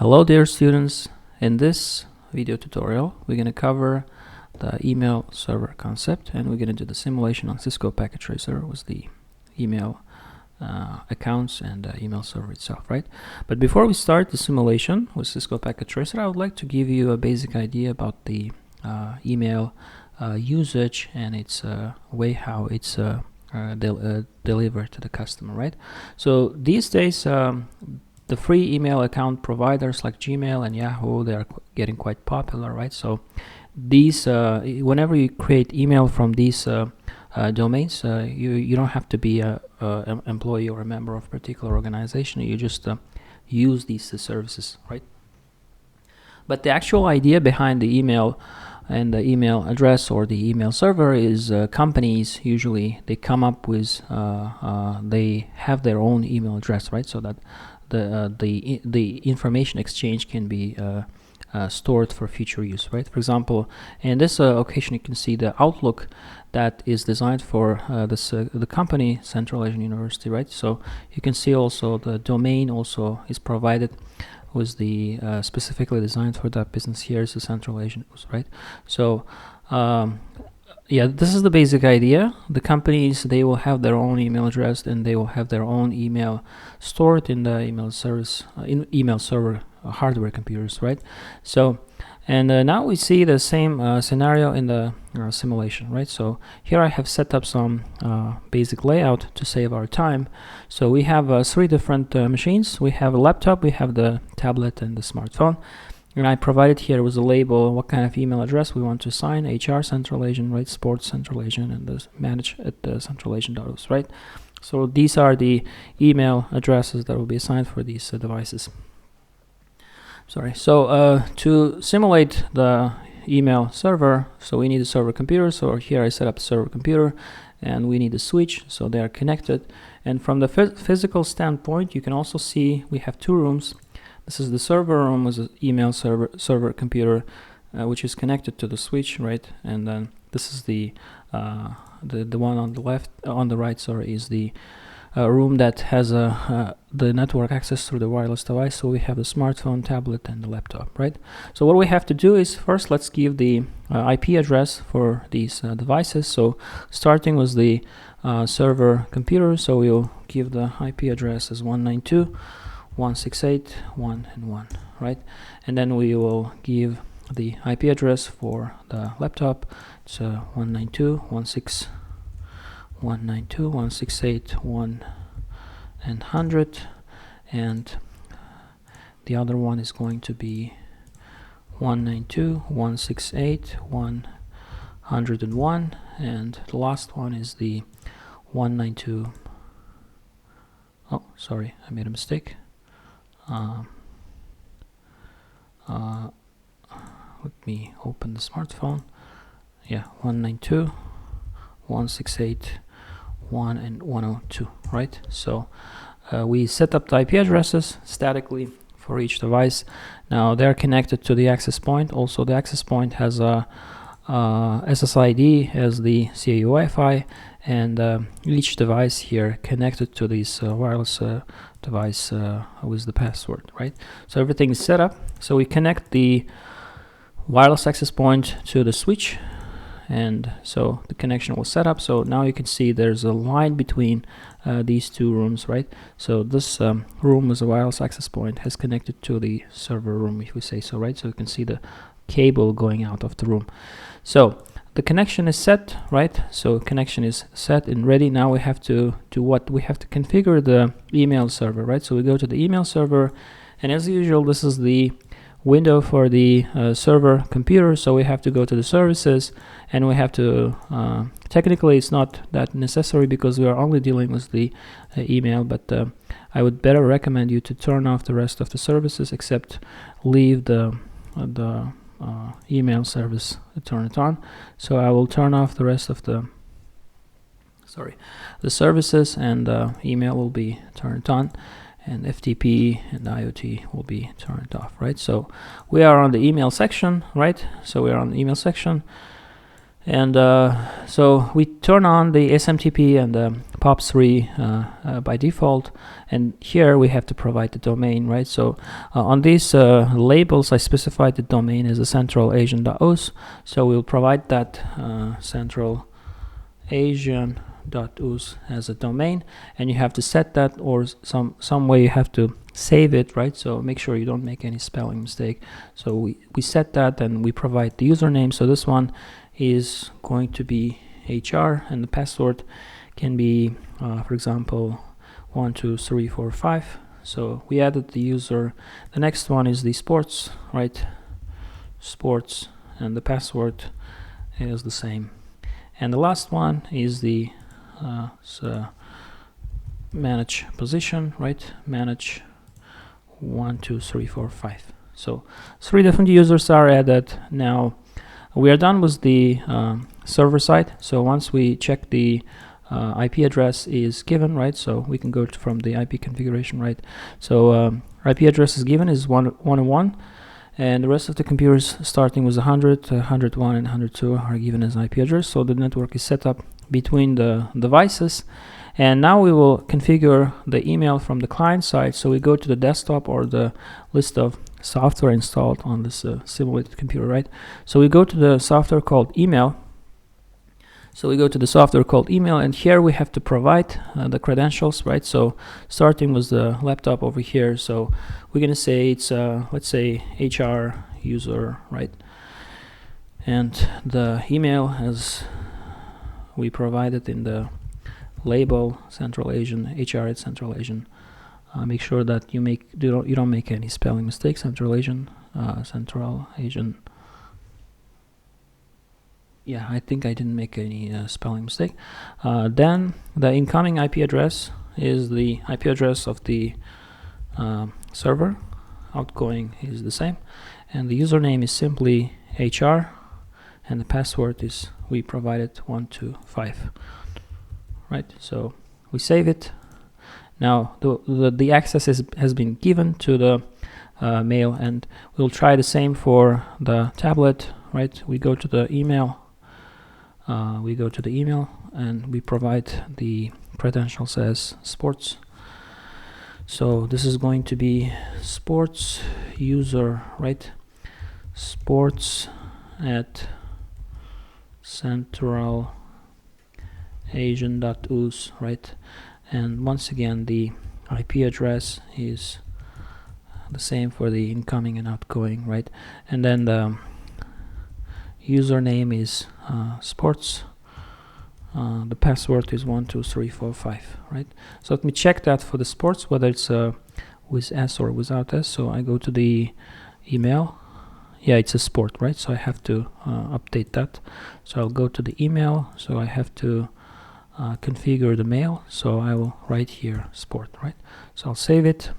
Hello dear students, in this video tutorial we're going to cover the email server concept, and we're going to do the simulation on Cisco Packet Tracer with the email accounts and email server itself, right? But before we start the simulation with Cisco Packet Tracer, I would like to give you a basic idea about the email usage and its way how it's delivered to the customer, right? So these days the free email account providers like Gmail and Yahoo, they are getting quite popular, right? So these whenever you create email from these domains, you don't have to be a employee or a member of a particular organization. You just use these services, right? But the actual idea behind the email and the email address or the email server is companies usually they come up with they have their own email address, right? So that the information exchange can be stored for future use, right? For example, in this occasion, you can see the Outlook that is designed for the company Central Asian University, right? So you can see also the domain also is provided with the specifically designed for that business. Here is the Central Asian, right? So yeah, this is the basic idea. The companies, they will have their own email address and they will have their own email stored in the email service, in email server hardware computers, right? So, and now we see the same scenario in the simulation, right? So here I have set up some basic layout to save our time. So we have 3 different machines. We have a laptop, we have the tablet and the smartphone. And I provided here with a label what kind of email address we want to assign: HR Central Asian, right? Sports Central Asian, and the manage at the Central Asian.us, right? So these are the email addresses that will be assigned for these devices. Sorry. So to simulate the email server, so we need a server computer. So here I set up the server computer, and we need a switch, so they are connected. And from the physical standpoint, you can also see we have 2 rooms. This is the server room with an email server computer, which is connected to the switch, right? And then this is the one on the left, on the right, sorry, is the room that has the network access through the wireless device. So we have the smartphone, tablet, and the laptop, right? So what we have to do is first let's give the IP address for these devices. So starting with the server computer, so we'll give the IP address as 192.168.1.1, right? And then we will give the IP address for the laptop. It's 192.168.1.100, and the other one is going to be 192.168.101, and the last one is the 192. Oh, sorry, I made a mistake. Let me open the smartphone. Yeah, 192.168.1 and 102, right? So we set up the IP addresses statically for each device. Now they're connected to the access point. Also, the access point has a SSID as the CAU Wi-Fi, and each device here connected to this wireless device with the password, right? So everything is set up. So we connect the wireless access point to the switch, and so the connection was set up. So now you can see there's a line between these 2 rooms, right? So this room with a wireless access point has connected to the server room, if we say so, right? So you can see the cable going out of the room. So the connection is set, right? So connection is set and ready. Now we have to do what? We have to configure the email server, right? So we go to the email server, and as usual, this is the window for the server computer. So we have to go to the services, and we have to technically it's not that necessary because we are only dealing with the email, but I would better recommend you to turn off the rest of the services except leave the email service, turn it on. So I will turn off the rest of the services, and email will be turned on, and FTP and IoT will be turned off, right? So we are on the email section, right? So we are on the email section. And so we turn on the SMTP and the POP3 by default, and here we have to provide the domain, right? So on these labels I specified the domain as a centralasian.us, so we'll provide that centralasian.us as a domain, and you have to set that, or some way you have to save it, right? So make sure you don't make any spelling mistake. So we set that, and we provide the username. So this one is going to be HR, and the password can be for example 12345. So we added the user. The next one is the sports, right? Sports, and the password is the same. And the last one is the manage position, right? Manage 12345. So 3 different users are added. Now we are done with the server side. So once we check the IP address is given, right? So we can go from the IP configuration, right? So IP address is given is 101, and the rest of the computers starting with 100, 101, and 102 are given as IP address. So the network is set up between the devices. And now we will configure the email from the client side. So we go to the desktop or the list of software installed on this simulated computer, right? So we go to the software called email. So we go to the software called email, and here we have to provide the credentials, right? So starting with the laptop over here, so we're gonna say it's let's say HR user, right? And the email as we provided in the label Central Asian, HR at Central Asian. Make sure that you don't make any spelling mistakes. Central Asian, Central Asian. Yeah, I think I didn't make any spelling mistake. Then the incoming IP address is the IP address of the server. Outgoing is the same, and the username is simply HR, and the password is we provided 125. Right, so we save it. Now the access has been given to the mail, and we'll try the same for the tablet, right? We go to the email, and we provide the credentials as sports. So this is going to be sports user, right? Sports at Central Asian.us, right? And once again the IP address is the same for the incoming and outgoing, right? And then the username is sports. The password is 12345, right? So let me check that for the sports, whether it's with S or without S. So I go to the email. Yeah, it's a sport, right? So I have to update that. So I'll go to the email. So I have to configure the mail, so I will write here sport, right? So I'll save it,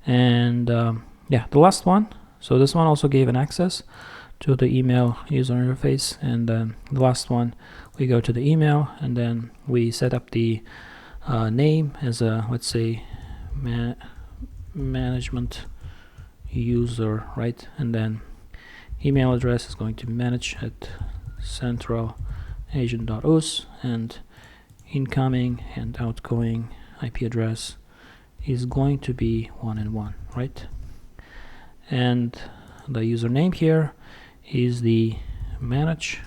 and yeah, the last one. So this one also gave an access to the email user interface, and the last one, we go to the email, and then we set up the name as a, let's say, management user, right? And then email address is going to be manage at centralasian.us, and incoming and outgoing IP address is going to be 1 and 1, right? And the username here is the manage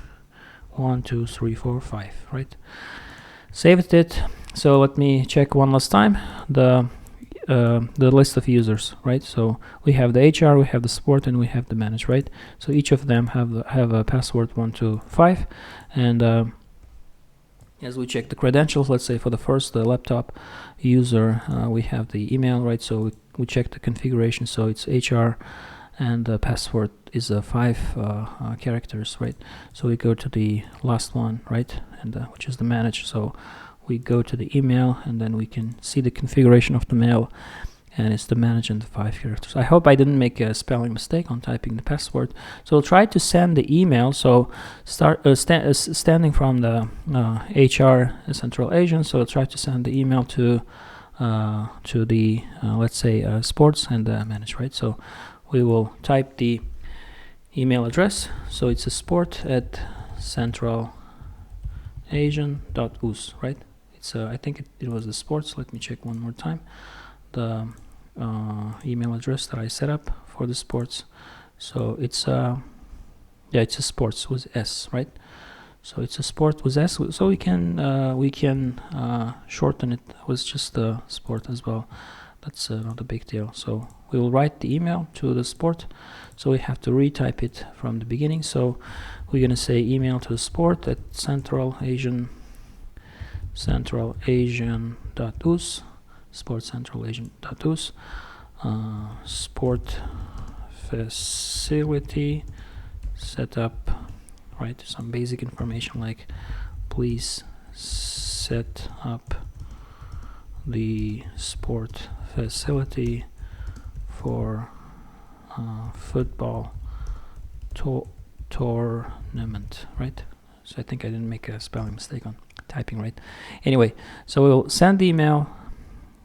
12345, right? Saved it. So let me check one last time the list of users, right? So we have the HR, we have the support, and we have the manage, right? So each of them have a password 125, and as we check the credentials, let's say for the first laptop user, we have the email, right? So we check the configuration, so it's HR, and the password is 5 characters, right? So we go to the last one, right? And which is the manage. So we go to the email, and then we can see the configuration of the mail, and it's the manage and the 5 characters. I hope I didn't make a spelling mistake on typing the password. So we'll try to send the email. So standing from the HR Central Asian, so we'll try to send the email to the let's say sports and manage, right? So we will type the email address. So it's a sport at Central Asian.us, right? It's I think it was the sports. Let me check one more time. The email address that I set up for the sports. So it's yeah, it's a sports with S, right? So it's a sport with S. So we can shorten it with just the sport as well. That's not a big deal. So we will write the email to the sport. So we have to retype it from the beginning. So we're gonna say email to the sport at Central Asian.us, sportcentralasian.us, sport facility setup, right? Some basic information like please set up the sport facility for football tournament, right? So I think I didn't make a spelling mistake on typing, right? Anyway, so we'll send the email,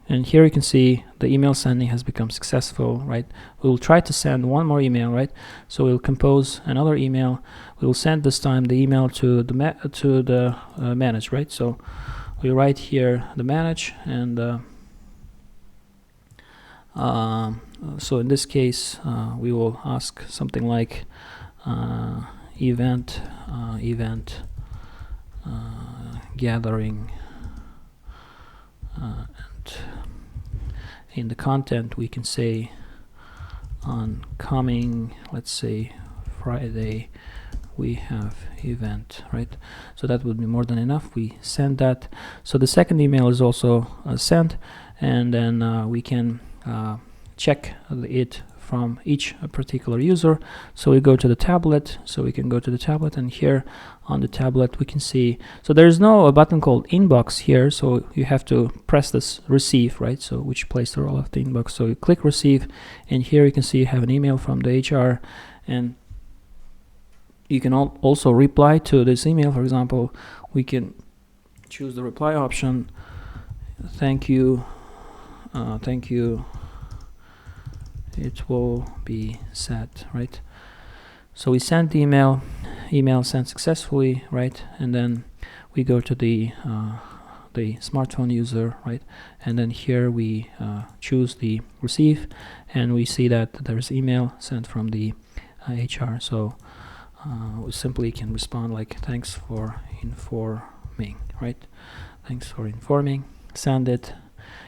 and here you can see the email sending has become successful, right? We'll try to send one more email, right? So we'll compose another email. We will send this time the email to the manage, right? So we write here the manage, and so in this case we will ask something like event gathering, and in the content we can say on coming, let's say Friday, we have event, right? So that would be more than enough. We send that. So the second email is also sent, and then we can check it from each particular user. So we go to the tablet, so we can go to the tablet, and here on the tablet we can see, so there is no a button called inbox here, so you have to press this receive, right? So which plays the role of the inbox. So you click receive, and here you can see you have an email from the HR, and you can also reply to this email. For example, we can choose the reply option. Thank you, it will be set, right? So we sent the email sent successfully, right? And then we go to the smartphone user, right? And then here we choose the receive, and we see that there's email sent from the HR. So we simply can respond like thanks for informing, right? Thanks for informing, send it.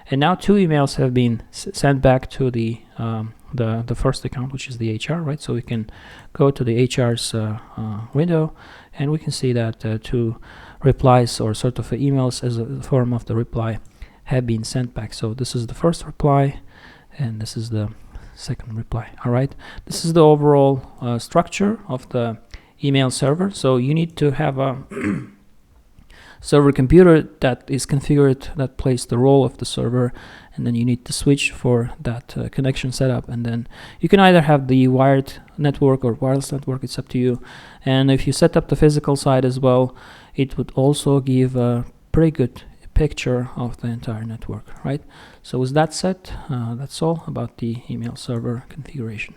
And now two emails have been sent back to the first account, which is the HR, right? So we can go to the HR's window, and we can see that two replies, or sort of emails as a form of the reply, have been sent back. So this is the first reply, and this is the second reply. All right, this is the overall structure of the email server. So you need to have a server computer that is configured, that plays the role of the server, and then you need to switch for that connection setup. And then you can either have the wired network or wireless network, it's up to you. And if you set up the physical side as well, it would also give a pretty good picture of the entire network, right? So with that said, that's all about the email server configuration.